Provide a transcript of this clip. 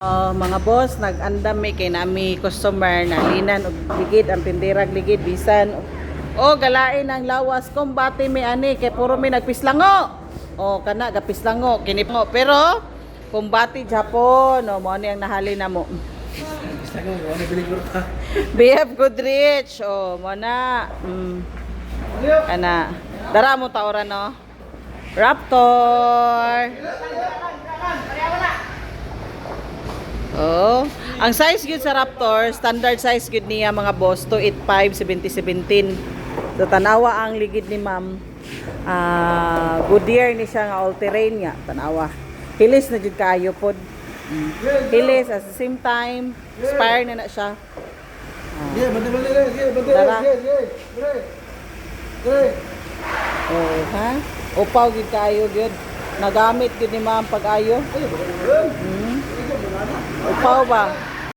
Mga boss, nag-andam kay nami customer na linan og ligid ang tindirag ligid bisan galain ang lawas kumbati mi ani kay puro mi nagpislango. Kana gapislango kini mo pero kumbati Japon mo ani ang nahali na mo. BF Goodrich mo na. Kana dara mo taoran no. Raptor. Ang size gyud sa Raptor, standard size gyud niya mga boss, 285 7017. So tanawa ang ligid ni ma'am. Goodyear ni siya nga all terrain nga, tanawa. Hilis na jud kaayo pod. Hilis at the same time, expire na siya. Ha? Upaw gyud kaayo gyud. Nagamit gyud ni ma'am pag-ayo. Upaw ba?